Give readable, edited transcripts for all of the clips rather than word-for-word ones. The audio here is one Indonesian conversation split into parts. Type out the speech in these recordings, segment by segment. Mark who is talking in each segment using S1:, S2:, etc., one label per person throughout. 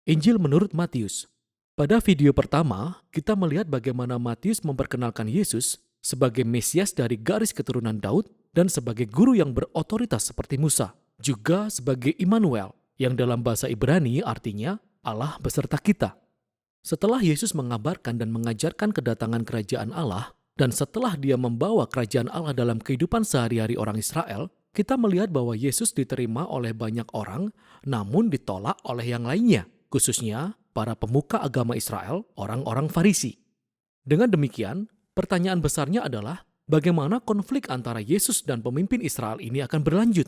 S1: Injil menurut Matius. Pada video pertama, kita melihat bagaimana Matius memperkenalkan Yesus sebagai Mesias dari garis keturunan Daud dan sebagai guru yang berotoritas seperti Musa, juga sebagai Immanuel, yang dalam bahasa Ibrani artinya Allah beserta kita. Setelah Yesus mengabarkan dan mengajarkan kedatangan kerajaan Allah, dan setelah dia membawa kerajaan Allah dalam kehidupan sehari-hari orang Israel, kita melihat bahwa Yesus diterima oleh banyak orang, namun ditolak oleh yang lainnya, khususnya para pemuka agama Israel, orang-orang Farisi. Dengan demikian, pertanyaan besarnya adalah bagaimana konflik antara Yesus dan pemimpin Israel ini akan berlanjut.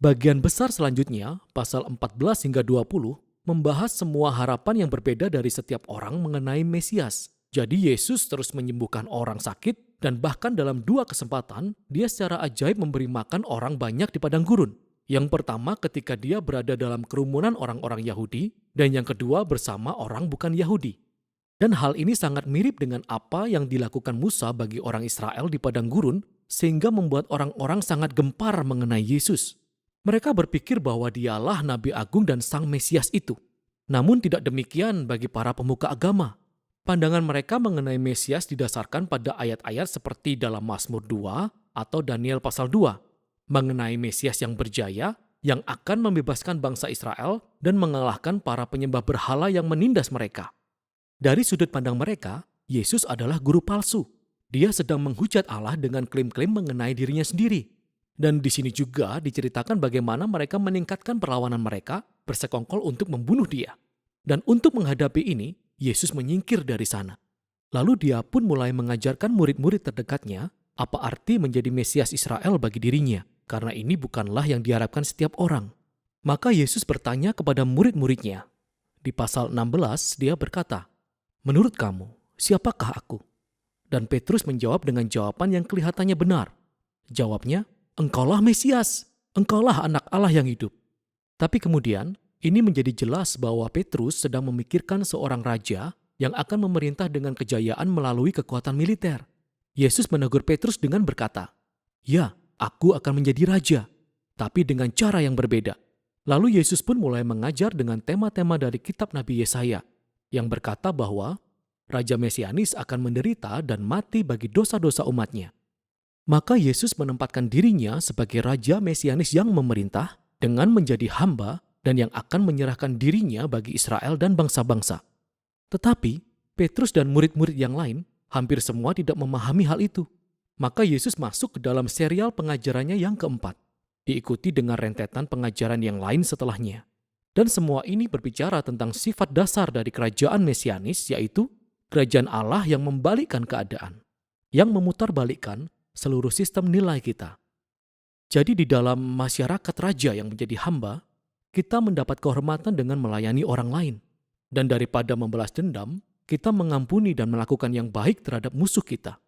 S1: Bagian besar selanjutnya, pasal 14 hingga 20, membahas semua harapan yang berbeda dari setiap orang mengenai Mesias. Jadi Yesus terus menyembuhkan orang sakit dan bahkan dalam 2 kesempatan, dia secara ajaib memberi makan orang banyak di padang gurun. Yang pertama ketika dia berada dalam kerumunan orang-orang Yahudi, dan yang kedua bersama orang bukan Yahudi. Dan hal ini sangat mirip dengan apa yang dilakukan Musa bagi orang Israel di padang gurun, sehingga membuat orang-orang sangat gempar mengenai Yesus. Mereka berpikir bahwa dialah Nabi Agung dan Sang Mesias itu. Namun tidak demikian bagi para pemuka agama. Pandangan mereka mengenai Mesias didasarkan pada ayat-ayat seperti dalam Mazmur 2 atau Daniel pasal 2. Mengenai Mesias yang berjaya, yang akan membebaskan bangsa Israel dan mengalahkan para penyembah berhala yang menindas mereka. Dari sudut pandang mereka, Yesus adalah guru palsu. Dia sedang menghujat Allah dengan klaim-klaim mengenai dirinya sendiri. Dan di sini juga diceritakan bagaimana mereka meningkatkan perlawanan mereka bersekongkol untuk membunuh dia. Dan untuk menghadapi ini, Yesus menyingkir dari sana. Lalu dia pun mulai mengajarkan murid-murid terdekatnya apa arti menjadi Mesias Israel bagi dirinya, karena ini bukanlah yang diharapkan setiap orang. Maka Yesus bertanya kepada murid-muridnya. Di pasal 16 dia berkata, "Menurut kamu, siapakah aku?" Dan Petrus menjawab dengan jawaban yang kelihatannya benar. Jawabnya, "Engkaulah Mesias, engkaulah anak Allah yang hidup." Tapi kemudian, ini menjadi jelas bahwa Petrus sedang memikirkan seorang raja yang akan memerintah dengan kejayaan melalui kekuatan militer. Yesus menegur Petrus dengan berkata, "Ya, aku akan menjadi raja, tapi dengan cara yang berbeda." Lalu Yesus pun mulai mengajar dengan tema-tema dari kitab Nabi Yesaya, yang berkata bahwa Raja Mesianis akan menderita dan mati bagi dosa-dosa umatnya. Maka Yesus menempatkan dirinya sebagai Raja Mesianis yang memerintah dengan menjadi hamba dan yang akan menyerahkan dirinya bagi Israel dan bangsa-bangsa. Tetapi Petrus dan murid-murid yang lain hampir semua tidak memahami hal itu. Maka Yesus masuk ke dalam serial pengajarannya yang keempat, diikuti dengan rentetan pengajaran yang lain setelahnya. Dan semua ini berbicara tentang sifat dasar dari kerajaan Mesianis, yaitu kerajaan Allah yang membalikkan keadaan, yang memutarbalikkan seluruh sistem nilai kita. Jadi di dalam masyarakat raja yang menjadi hamba, kita mendapat kehormatan dengan melayani orang lain. Dan daripada membalas dendam, kita mengampuni dan melakukan yang baik terhadap musuh kita.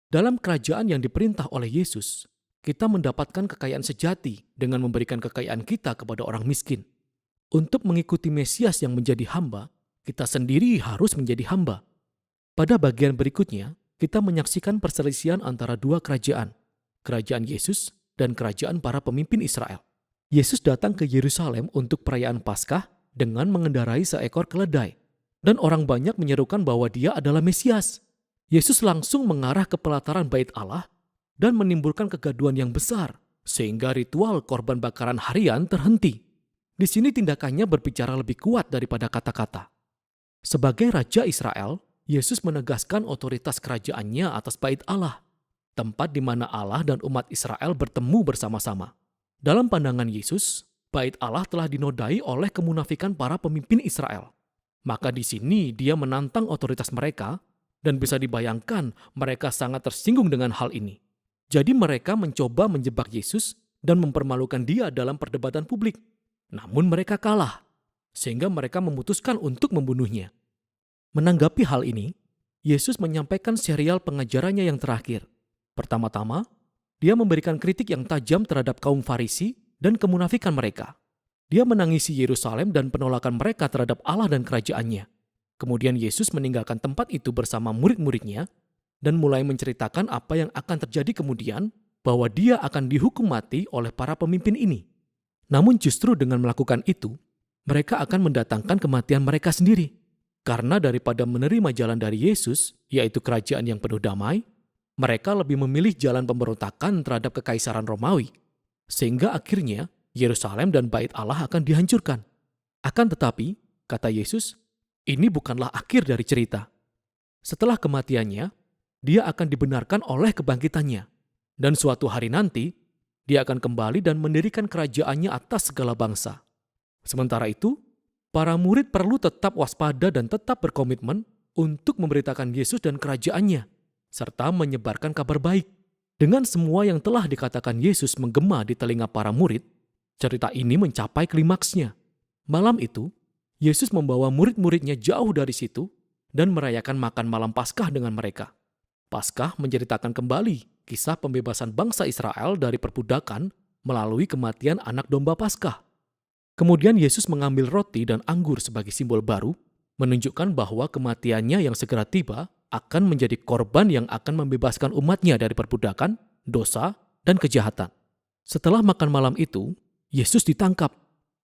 S1: Dalam kerajaan yang diperintah oleh Yesus, kita mendapatkan kekayaan sejati dengan memberikan kekayaan kita kepada orang miskin. Untuk mengikuti Mesias yang menjadi hamba, kita sendiri harus menjadi hamba. Pada bagian berikutnya, kita menyaksikan perselisihan antara dua kerajaan, kerajaan Yesus dan kerajaan para pemimpin Israel. Yesus datang ke Yerusalem untuk perayaan Paskah dengan mengendarai seekor keledai, dan orang banyak menyerukan bahwa dia adalah Mesias. Yesus langsung mengarah ke pelataran Bait Allah dan menimbulkan kegaduhan yang besar, sehingga ritual korban bakaran harian terhenti. Di sini tindakannya berbicara lebih kuat daripada kata-kata. Sebagai Raja Israel, Yesus menegaskan otoritas kerajaannya atas Bait Allah, tempat di mana Allah dan umat Israel bertemu bersama-sama. Dalam pandangan Yesus, Bait Allah telah dinodai oleh kemunafikan para pemimpin Israel. Maka di sini dia menantang otoritas mereka, dan bisa dibayangkan mereka sangat tersinggung dengan hal ini. Jadi mereka mencoba menjebak Yesus dan mempermalukan dia dalam perdebatan publik. Namun mereka kalah, sehingga mereka memutuskan untuk membunuhnya. Menanggapi hal ini, Yesus menyampaikan serial pengajarannya yang terakhir. Pertama-tama, dia memberikan kritik yang tajam terhadap kaum Farisi dan kemunafikan mereka. Dia menangisi Yerusalem dan penolakan mereka terhadap Allah dan kerajaannya. Kemudian Yesus meninggalkan tempat itu bersama murid-muridnya dan mulai menceritakan apa yang akan terjadi kemudian, bahwa dia akan dihukum mati oleh para pemimpin ini. Namun justru dengan melakukan itu, mereka akan mendatangkan kematian mereka sendiri. Karena daripada menerima jalan dari Yesus, yaitu kerajaan yang penuh damai, mereka lebih memilih jalan pemberontakan terhadap kekaisaran Romawi. Sehingga akhirnya Yerusalem dan Bait Allah akan dihancurkan. Akan tetapi, kata Yesus, ini bukanlah akhir dari cerita. Setelah kematiannya, dia akan dibenarkan oleh kebangkitannya. Dan suatu hari nanti, dia akan kembali dan mendirikan kerajaannya atas segala bangsa. Sementara itu, para murid perlu tetap waspada dan tetap berkomitmen untuk memberitakan Yesus dan kerajaannya, serta menyebarkan kabar baik. Dengan semua yang telah dikatakan Yesus menggema di telinga para murid, cerita ini mencapai klimaksnya. Malam itu, Yesus membawa murid-muridnya jauh dari situ dan merayakan makan malam Paskah dengan mereka. Paskah menceritakan kembali kisah pembebasan bangsa Israel dari perbudakan melalui kematian anak domba Paskah. Kemudian Yesus mengambil roti dan anggur sebagai simbol baru, menunjukkan bahwa kematiannya yang segera tiba akan menjadi korban yang akan membebaskan umatnya dari perbudakan, dosa, dan kejahatan. Setelah makan malam itu, Yesus ditangkap.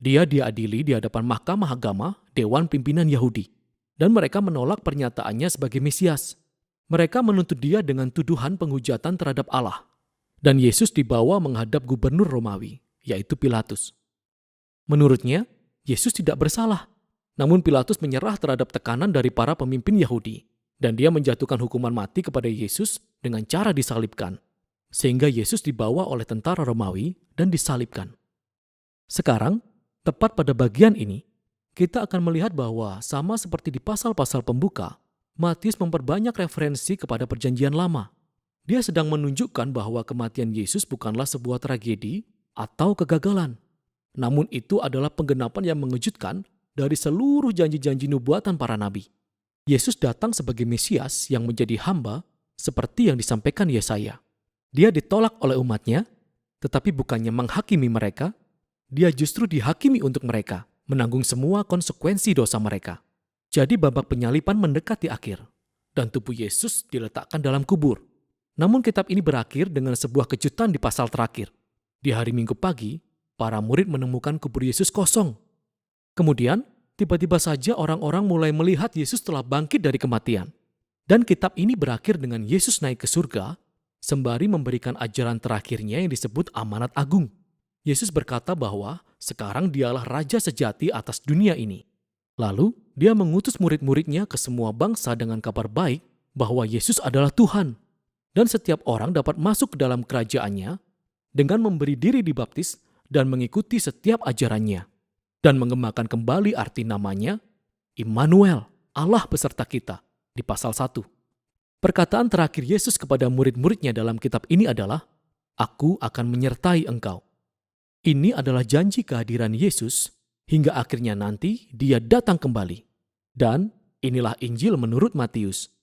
S1: Dia diadili di hadapan Mahkamah Agama, Dewan Pimpinan Yahudi. Dan mereka menolak pernyataannya sebagai Mesias. Mereka menuntut dia dengan tuduhan penghujatan terhadap Allah. Dan Yesus dibawa menghadap gubernur Romawi, yaitu Pilatus. Menurutnya, Yesus tidak bersalah. Namun Pilatus menyerah terhadap tekanan dari para pemimpin Yahudi. Dan dia menjatuhkan hukuman mati kepada Yesus dengan cara disalibkan. Sehingga Yesus dibawa oleh tentara Romawi dan disalibkan. Sekarang, tepat pada bagian ini, kita akan melihat bahwa sama seperti di pasal-pasal pembuka, Matius memperbanyak referensi kepada Perjanjian Lama. Dia sedang menunjukkan bahwa kematian Yesus bukanlah sebuah tragedi atau kegagalan. Namun itu adalah penggenapan yang mengejutkan dari seluruh janji-janji nubuatan para nabi. Yesus datang sebagai Mesias yang menjadi hamba seperti yang disampaikan Yesaya. Dia ditolak oleh umatnya, tetapi bukannya menghakimi mereka, dia justru dihakimi untuk mereka, menanggung semua konsekuensi dosa mereka. Jadi babak penyaliban mendekati akhir, dan tubuh Yesus diletakkan dalam kubur. Namun kitab ini berakhir dengan sebuah kejutan di pasal terakhir. Di hari Minggu pagi, para murid menemukan kubur Yesus kosong. Kemudian, tiba-tiba saja orang-orang mulai melihat Yesus telah bangkit dari kematian. Dan kitab ini berakhir dengan Yesus naik ke surga, sembari memberikan ajaran terakhirnya yang disebut amanat agung. Yesus berkata bahwa sekarang dialah Raja sejati atas dunia ini. Lalu, dia mengutus murid-muridnya ke semua bangsa dengan kabar baik bahwa Yesus adalah Tuhan. Dan setiap orang dapat masuk ke dalam kerajaannya dengan memberi diri dibaptis dan mengikuti setiap ajarannya. Dan mengembangkan kembali arti namanya, Immanuel, Allah beserta kita, di pasal 1. Perkataan terakhir Yesus kepada murid-muridnya dalam kitab ini adalah, Aku akan menyertai engkau. Ini adalah janji kehadiran Yesus hingga akhirnya nanti dia datang kembali. Dan inilah Injil menurut Matius.